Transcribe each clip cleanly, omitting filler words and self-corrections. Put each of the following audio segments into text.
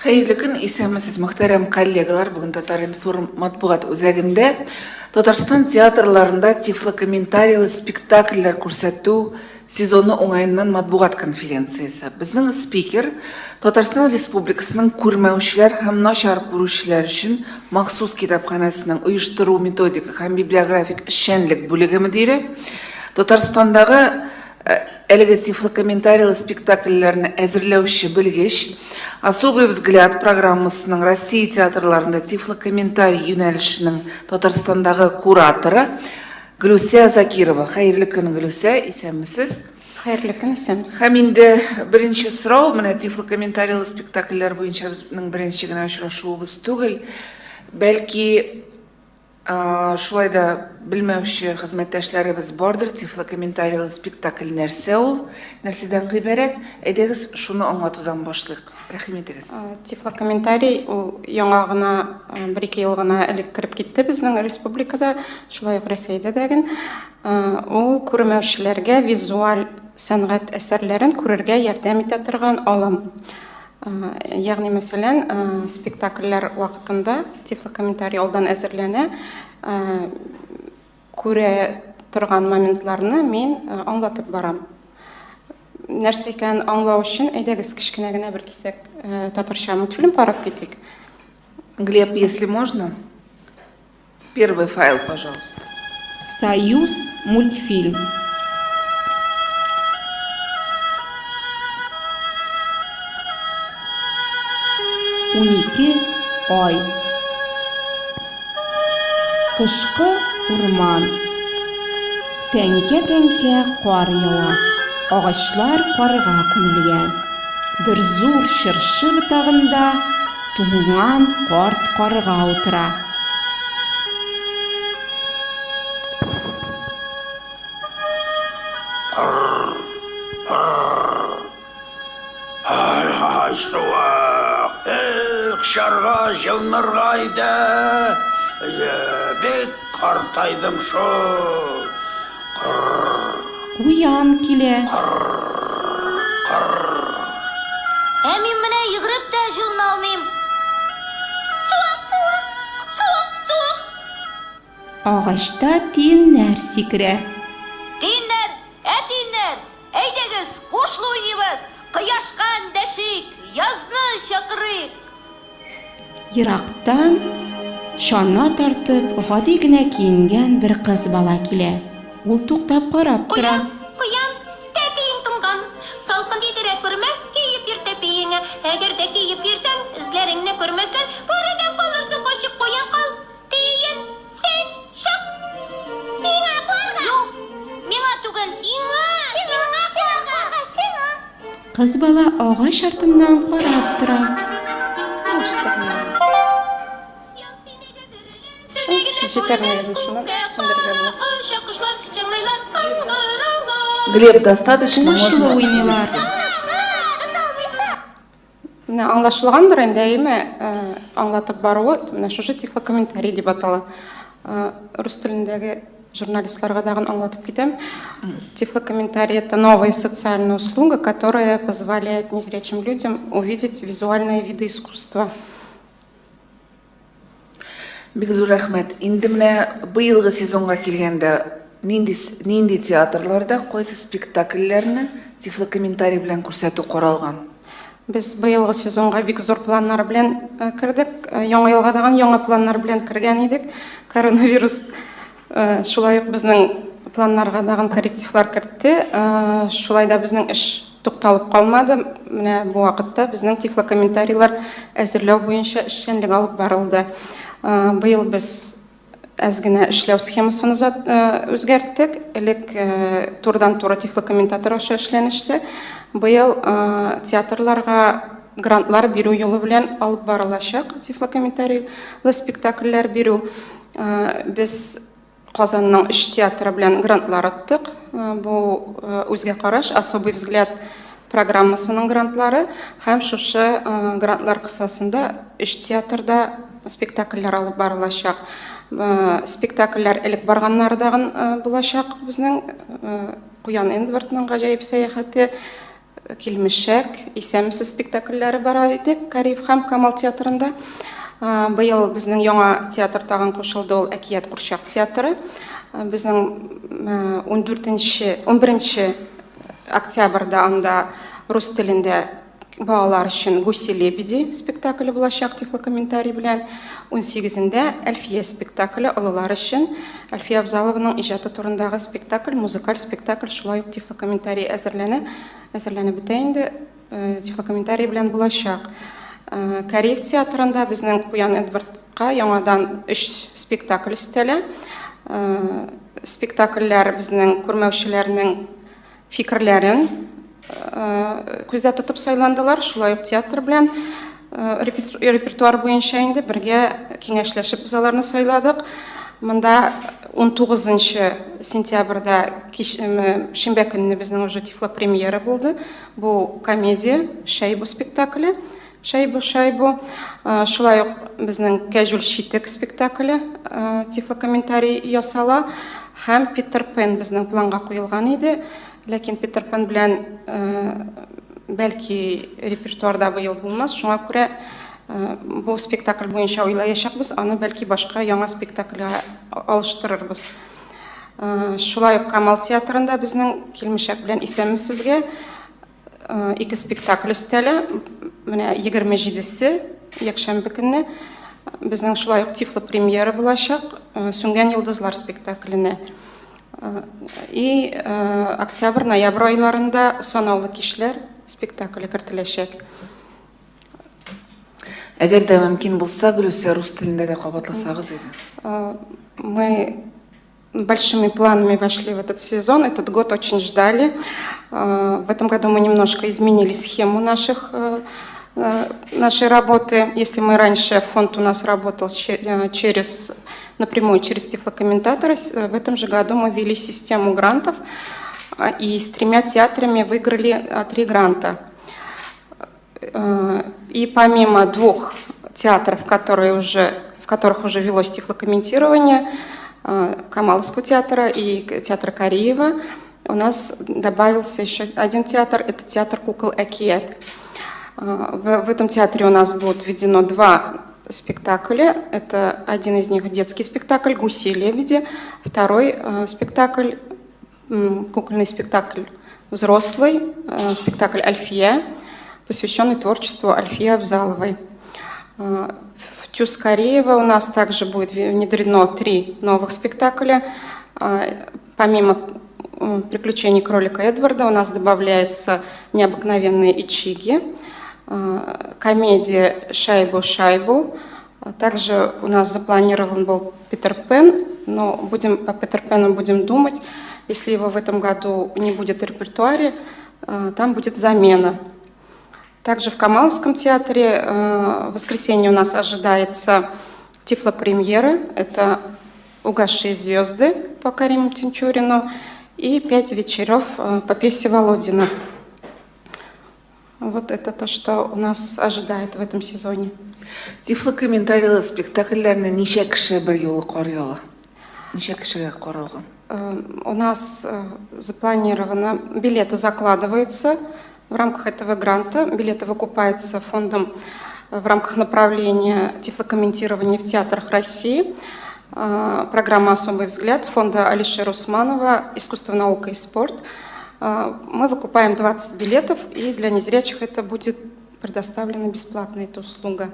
Hayırlı gün, исәнмесез muhterem коллегалар. Бүгін Татар-информ матбугат үзәгендә Татарстан театрларында тифлокомментарийлы спектакльләр күрсәтү сезоны уңайыннан матбугат конференциясы. Безнең спикер Татарстан Республикасының күрмәүчеләр һәм начар күрүчеләр өчен махсус китапханәсенең оештыру методика һәм библиографик эшчәнлек бүлеге мөдире, Татарстандагы әлеге тифлокомментарийлы спектакльләрне әзерләүче белгеч, особый взгляд программасының Россия театрларында тифлокомментарий юнәлешенең Татарстандагы кураторы Гөлүсә Закирова. Хәерле көн, Гөлүсә, исәнмесез? Хәерле көн, исәнмесез. Һәм инде беренче сорау, менә тифлокомментарийлы спектакльләр буенча безнең беренче генә очрашуыбыз түгел. Бәлки шулай да белмәүче хезмәттәшләребез бардыр. Тифлокомментарийлы спектакль нәрсә ул? Нәрсәдән гыйбарәт? Әйдәгез шуны аңлатудан башлыйк. Рәхмәт итегез. Тифлокомментарий ул яңа гына 1-2 ел гына элек кирип китте безнең республикада, шулай ук Рәсәйдә дә. Ул күрмәүчеләргә визуаль сәнгать әсәрләрен күрергә ярдәм итә торган алым. Ягъни мәсәлән, спектакльләр вакытында тифлокомментарий алдан әзерләнә, күрә торган моментларны мин аңлатып барам. Нәрсә икән аңлау өчен әйдәгез кичкенә генә бер кисәк татарча мультфильм карап китик. Глеб, если можно, первый файл, пожалуйста. Союз мультфильм. Унике ай. Кышкы урман. Тәңкә-тәңкә кар ява. Агачлар карга күмелгән. Бер зур чыршы ботагында туңган карт карга утыра. Ай, суак, шарға жылнырға иде, бек қартайдым шул. Куян килә. Мин менә йөгереп тә җылмаумыйм. Суык. Агачта тиннәр сикерә. Тиннәр, әйдәгез, кушлы уйныйбыз. Кояшка дәшик, язны чакырыйк. Ерактан чана тартып гади генә киенгән бер кыз бала килә. Ул туктап карап тора. Куян, тәпиең туңган. Салкын тидерәк күрмә, киеп йөр тәпиеңә. Әгәр дә киеп йөрсәң, эзләреңне күрмәсләр, бүредән калырсың, качып куян кал. Тиен, сен, чак. Сиңа куарга. Юк, миңа түгел, сиңа. Кыз бала агач артыннан карап тора. Глеб, достаточно, Кушлы можно уйныйлар. Менә аңлашылгандыр инде, аңлатып баруы, менә шушы тифлокомментарий дип атала. Рус телендәге журналистларга да аңлатып китәм. Тифлокомментарий — это новая социальная услуга, которая позволяет незрячим людям увидеть визуальные виды искусства. Бик зур рәхмәт. Инде менә быелгы сезонга килгәндә нинди театрларда кайсы спектакльләрне тифлокомментарий белән күрсәтү каралган? Без быелгы сезонга бик зур планнар белән кирдек. Яңа елга дагы яңа планнар белән кергән идек. Коронавирус шулай ук безнең планнарга дагы коррективлар кертте. Шулай да безнең эш тукталып калмады. Менә бу вакытта безнең тифлокомментарийлар әзерләү буенча эшчәнлек алып барылды. Быел без әз генә эшләү схемасын үзгәрттек. Элек турыдан-туры тифлокомментатор аша эшләнешсе, быел театрларга грантлар бирү юлы белән алып барылачак. Тифлокомментарийлы спектакльләр бирү. Без Казанның 3 театры белән грантлар аттык. Бу үзгә караш, особый взгляд программасының грантлары һәм шушы грантлар кысасында 3 театрда спектакльләр алып барылачак. Спектакльләр элек барганнары дагы булачак. Безнең Куян Эдвардның гаҗәеп сәяхәте, Килмешек, Исәмсез спектакльләре бара иде Кариев һәм Камал театрында. Быел безнең яңа театр тагын кушылды, ул Әкият Курчак театры. Безнең 11 октябрьдә анда рус телендә балалар өчен Гуси-лебеди спектакле булачак тифлокомментарий белән. 18-дә Әлфия спектакле олылар өчен. Әлфия Абзалованың иҗаты турындагы спектакль, музыкаль спектакль, шулай ук тифлокомментарий әзерләнеп бетә инде. Тифлокомментарий белән булачак. Кариев театрында безнең Куян Эдвардка яңадан 3 спектакль өстәлә. Спектакльләр безнең күрмәүчеләрнең фикерләрен күздә тотып сайландылар. Шулай ук театр белән репертуар буенча инде бергә киңәшләшеп без аларны сайладык. Монда 19 сентябрьдә шимбә көнне безнең уже тифло премьера булды. Бу комедия Шайбу спектакле. Шайбу. Шулай ук безнең Кәҗүл Читек спектакле тифлокомментарий ясала. Һәм Питер Пен безнең планга куелган иде. Ләкин Питер Пен белән бәлки репертуарда быел булмас. Шуңа күрә бу спектакль буенча уйлаячакбыз, аны бәлки башка яңа спектакльгә алыштырырбыз. Шулай ук Камал театрында безнең Килмешәк белән Исәмсезгә 2 спектакль өстәле. Менә 27-се якшәмбе көнне безнең шулай ук тифло премьера булачак Сүнгән йолдызлар спектакленә. И октябрь-ноябрь айларында Санаулы кишләр спектакле кертеләчәк. Әгәр дә мөмкин булса, Гөлүсә, рус телендә дә кабатласагыз иде. Мы большими планами вошли в этот сезон. Этот год очень ждали. В этом году мы немножко изменили схему нашей работы. Если мы раньше, фонд у нас работал напрямую через тифлокомментаторы, в этом же году мы ввели систему грантов и с 3 театрами выиграли 3 гранта. И помимо 2 театров, в которых уже велось тифлокомментирование, Камаловского театра и театра Кариева, у нас добавился еще 1 театр, это театр кукол Әкият. В этом театре у нас будет введено 2 спектакля. Это один из них детский спектакль «Гуси-лебеди», второй спектакль, кукольный спектакль взрослый, спектакль «Альфия», посвященный творчеству Альфии Абзаловой. В ТЮЗ Кариева у нас также будет внедрено 3 новых спектакля. Помимо «Приключений кролика Эдварда» у нас добавляется «Необыкновенные ичиги», комедия «Шайбу». Также у нас запланирован был Питер Пен, но по Питер Пену будем думать. Если его в этом году не будет в репертуаре, там будет замена. Также в Камаловском театре в воскресенье у нас ожидается тифлопремьера. Это «Угасшие звезды» по Кариму Тинчурину и 5 вечеров по пьесе Володина. Вот это то, что у нас ожидает в этом сезоне. Тифлокомментарийлы спектакльләрне ничә кеше бер юлы карый ала? Ничә кешегә каралган? У нас запланировано, билеты закладываются в рамках этого гранта. Билеты выкупаются фондом в рамках направления тифлокомментирования в театрах России. Программа «Особый взгляд» фонда Алишера Усманова «Искусство, наука и спорт». Мы выкупаем 20 билетов, и для незрячих это будет предоставлена бесплатно эта услуга.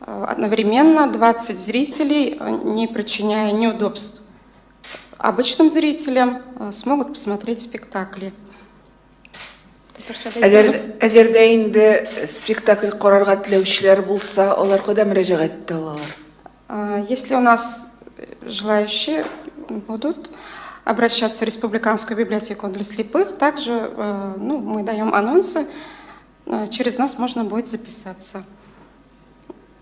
Одновременно 20 зрителей, не причиняя неудобств обычным зрителям, смогут посмотреть спектакли. Әгәр дә инде спектакль карарга теләүчеләр булса, аларга да мөрәҗәгать итә алалар. Если у нас желающие будут обращаться в Республиканскую библиотеку для слепых, также мы даем анонсы, через нас можно будет записаться.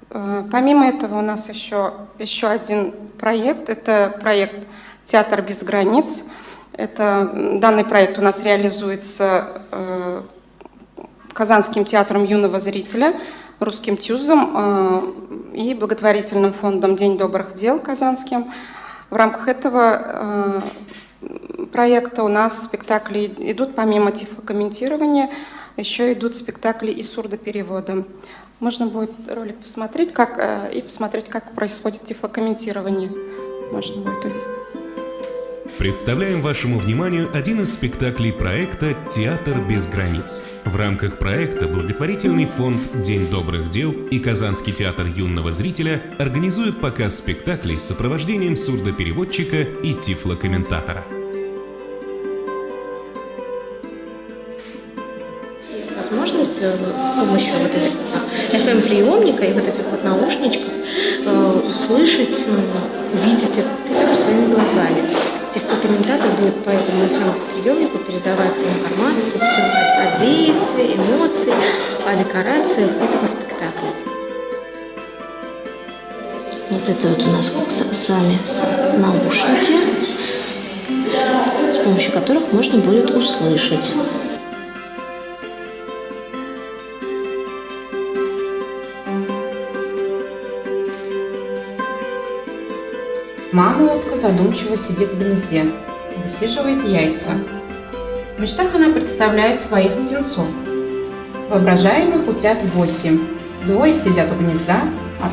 Помимо этого у нас еще один проект, это проект «Театр без границ». Данный проект у нас реализуется Казанским театром юного зрителя, Русским ТЮЗом и благотворительным фондом «День добрых дел» казанским. В рамках этого проекта у нас спектакли идут помимо тифлокомментирования, еще идут спектакли и сурдопереводы. Можно будет ролик посмотреть, и посмотреть, как происходит тифлокомментирование. Можно будет увидеть. Представляем вашему вниманию один из спектаклей проекта «Театр без границ». В рамках проекта благотворительный фонд «День добрых дел» и Казанский театр юного зрителя организуют показ спектаклей с сопровождением сурдопереводчика и тифлокомментатора. Есть возможность с помощью вот этих FM-приемника и вот этих вот наушничков услышать, увидеть этот спектакль своими глазами. Тифлокомментатор будет по этому FM-приемнику передавать информацию, то есть все о действии, эмоции, о декорациях этого спектакля. Вот это вот у нас как сами наушники, с помощью которых можно будет услышать. Мама утка задумчиво сидит в гнезде, высиживает яйца. В мечтах она представляет своих птенцов. Воображаемых утят 8. 2 сидят у гнезда,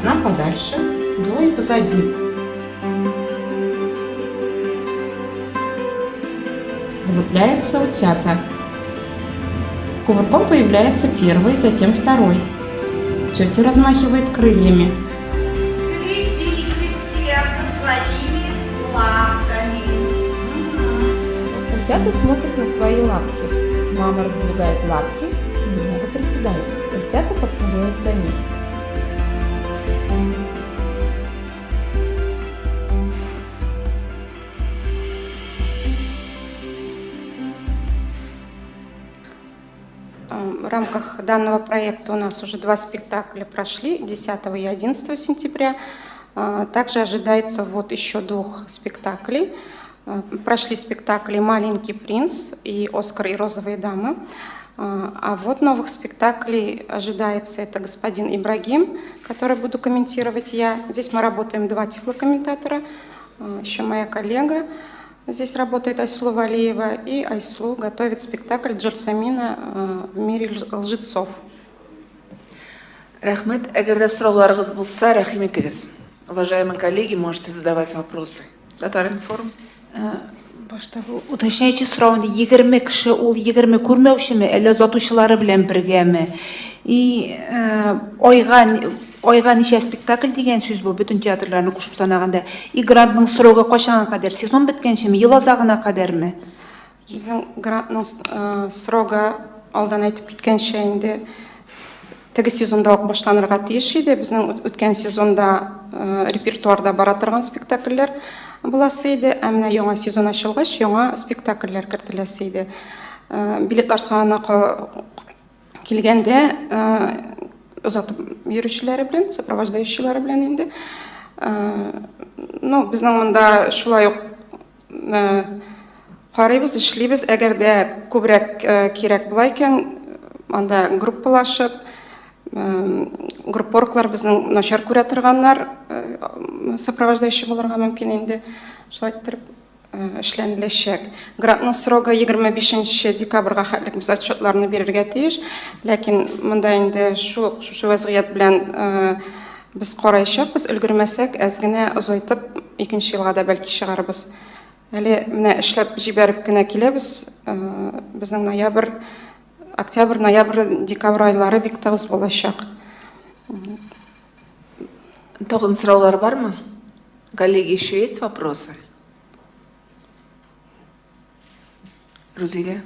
1 подальше, 2 позади. Вылупляются утята. Кувырком появляется 1, затем 2. Тетя размахивает крыльями. Следите все за своими лапками. Утята смотрят на свои лапки. Мама раздвигает лапки и немного приседает. Утята повторяют за ней. В рамках данного проекта у нас уже 2 спектакля прошли, 10 и 11 сентября. Также ожидается вот еще 2 спектаклей. Прошли спектакли «Маленький принц» и «Оскар и розовые дамы». А вот новых спектаклей ожидается это «Господин Ибрагим», который буду комментировать я. Здесь мы работаем 2 тифлокомментатора, еще моя коллега. Здесь работает Айслу Валиева, и Айслу готовит спектакль «Джальсамина в мире лжецов». Рахмет. Эгерде сұрауларыңыз болса, рахим етіңіз. Уважаемые коллеги, можете задавать вопросы. Татаринформ. Башта уточняющий сұрауында 20 кіші, ол 20 көрмеуші ме, әлі ұзатушылары білен бірге ме? И ойға неше спектакль деген сөз бұл бүтін театрларны қошып санағанда. И грантның сұрауға қошаған қадар, сезон біткенше ме, ел азағына қадар ме? Біздің грантның сұрауға алдан айтып кеткенше енді тегі сезонда башланырға тиіс еді. Біздің өткен сезонда репертуарда бара тұрған спектакльлер буласы иде, әміне яңа сезон ашылғаш, яңа спектакльлер кіртілесі иде. Билетлар санына келгенде ұзатып йөрүчеләре белән, сопровождающийлары белән инде. Безнең монда шулай ук карыйбыз, эшлибез. Әгәр дә күбрәк кирәк була икән, анда группалашып, группорклар безнең начар күрә торганнар сопровождающий булырга мөмкин инде. Шулай итеп эшләнеләчәк. Грантның срогы 25 декабрьгә хәтлек без отчетларны бирергә тиеш, ләкин монда инде шу вазгыять белән без караячакбыз, өлгермәсәк, әз генә озайтып 2нче елга да бәлки чыгарбыз. Әле менә эшләп җибәреп кенә киләбез. Безнең ноябрь, октябрь, ноябрь, декабрь айлары бик тыгыз булачак. Тоғын сұраулар бар ма? Коллеги, еще есть вопросы? Рузиля?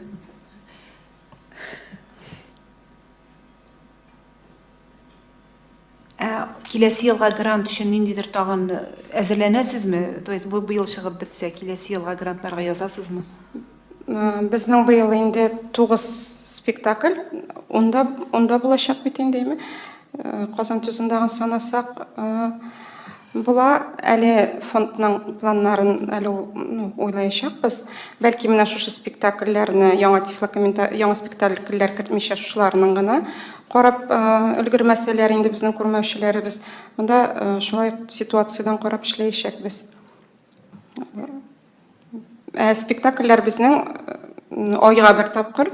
Келесі елға грант үшін нендейдір тағын әзірләнәсізме? То есть бұл ел шығып бітсе, келесі елға грантларға язасызмы? Біздің бұл енді 9 спектакль, онда болашақ бит инде. Казан төзендәген санасак, була әле фондның планнарын әле уйлаячакбыз. Бәлки менә шушы спектакльләрне яңа спектакльләр кертмичә шуларның гына карап өлгермәсәләр инде безнең күрмәүчеләребез. Монда шулай ситуациядан карап эшләячәкбез. Спектакльләр безнең айга бер тапкыр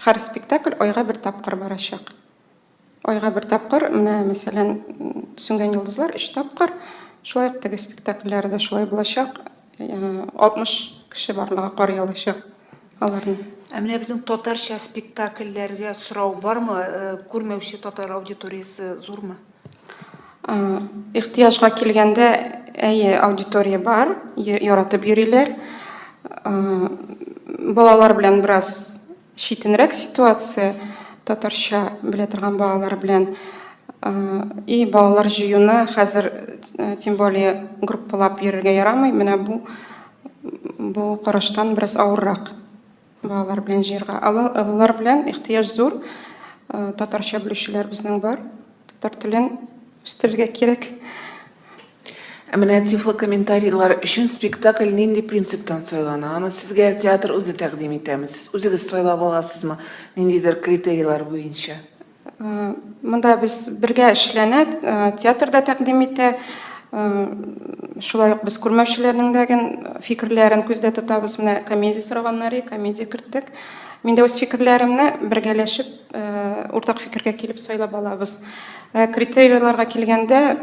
һәр спектакль айга бер тапкыр барачак. Айга бер тапкыр, менә мәсәлән, Сүнгән йолдызлар 3 тапкыр, шулай ук теге спектакльләре дә шулай булачак. 60 кеше барлыгы карый алачак аларны. Ә менә безнең татарча спектакльләргә сорау бармы? Күрмәүче татар аудиториясе зурмы? Ихтыяҗга килгәндә, әйе, аудитория бар, яратып йөриләр. Балалар белән бераз читенрәк ситуация, татарча белә торган балалар белән. И балалар җыюны хәзер, тем более, группалап йөрергә ярамый. Менә бу караштан бераз авыррак балалар белән җыярга. Алар белән ихтыяҗ зур. Татарча белүчеләр безнең бар. Татар телен үстерергә кирәк. Менә тифлокомментарийлар өчен спектакль нинди принциптан сойлана? Аны сезгә театр үзе тәкъдим итәме? Сез үзегез сойлап аласызмы? Ниндидер критерийлар буенча? Монда без бергә эшләнә, театрда тәкъдим итә. Шулай ук без күрмәүчеләрнең дә фикерләрен күздә тотабыз. Менә комедия сораганнары, комедия керттек. Мин дә үз фикерләремне бергәләшеп, уртак фикергә килеп сойлап алабыз. Критерийларга килгәндә,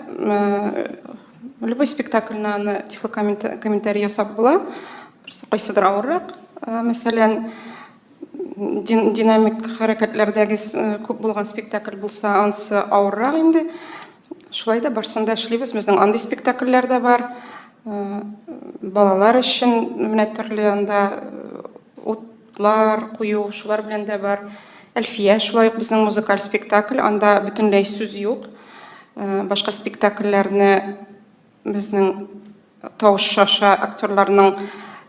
любой спектакльне аны тифлокомментарий ясап була. Просто кайсыдыр авыррак. Мәсәлән, динамик хәрәкәтләрдәге күп булган спектакль булса, анысы авыррак инде. Шулай да барсында эшлибез. Безнең андый спектакльләр дә бар. Балалар өчен менә төрле анда утлар кую, шулар белән дә бар. Әлфия, шулай ук безнең музыкаль спектакль, анда бөтенләй сүз юк. Башка спектакльләрне безнең тавыш аша актерларның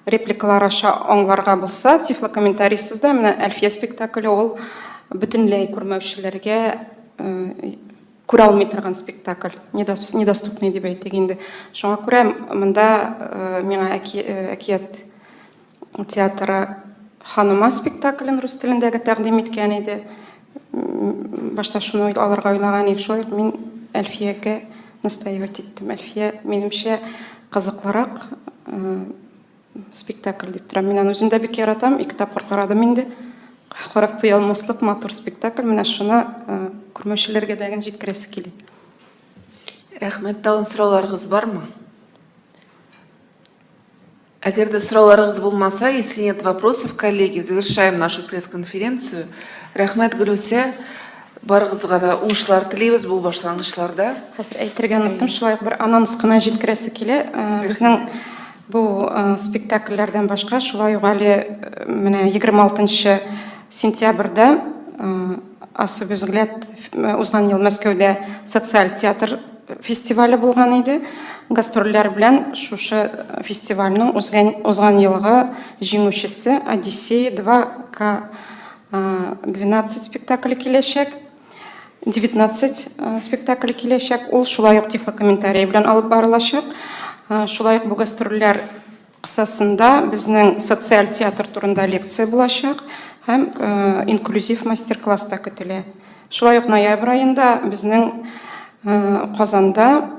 репликалары аша аңларга булса, тифлокомментарийсыз да, менә Әлфия спектакле ул бөтенләй күрмәүчеләргә күрә алмый торган спектакль, недоступный дип әйтик инде. Шуңа күрә монда миңа әкият театры Ханыма спектаклен рус телендәге тәкъдим иткән иде. Башта шуны алырга уйлаган идек, шулай мин Әлфиягә настаивать иттем. Әлфия минемчә кызыклырак спектакль дип торам. Мин аны үзем дә бик яратам, 2 тапкыр карадым инде. Карап туя алмаслык матур спектакль. Менә шуны күрмәүчеләргә дә җиткерәсе килә. Рәхмәт, тагын сорауларыгыз бармы? Әгәр дә сорауларыгыз булмаса, если нет вопросов, коллеги, завершаем нашу пресс-конференцию. Рәхмәт, Гөлүсә, барыгызга да уңышлар телибез бу башлангычларда. Хәзер әйтергә оныттым, шулай ук бер анонс кына җиткерәсе килә. Безнең бу спектакльләрдән башка, шулай ук әле менә 26 сентябрьдә Особый взгляд узган ел Мәскәүдә социаль театр фестивале булган иде. Гастрольләр белән шушы фестивальнең узган елгы җиңүчесе Одиссей 2К12 спектакле киләчәк. 19 спектакль киләчәк. Ул шулай ук тифлокомментарий белән алып барылачак. Шулай ук бу гастрольләр кысасында безнең социаль театр турында лекция булачак һәм инклюзив мастер-класс та көтелә. Шулай ук ноябрь аенда безнең Казанда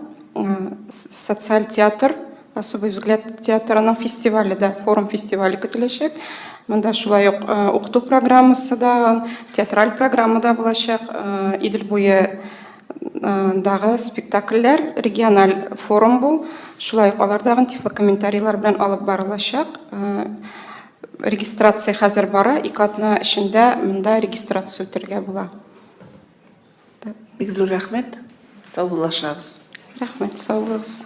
социаль театр, особый взгляд театрының фестивале да, форум фестивале көтеләчәк. Монда шулай ук укыту программасы да, театраль программа да булачак. Идел буе дагы спектакльләр, региональ форум бу. Шулай ук алардагы тифлокомментарийлар белән алып барылачак. Регистрация хәзер бара, 2 атна эчендә монда регистрация үтәргә була. Бик зур рәхмәт. Сау булашабыз. Рәхмәт, сау булыгыз.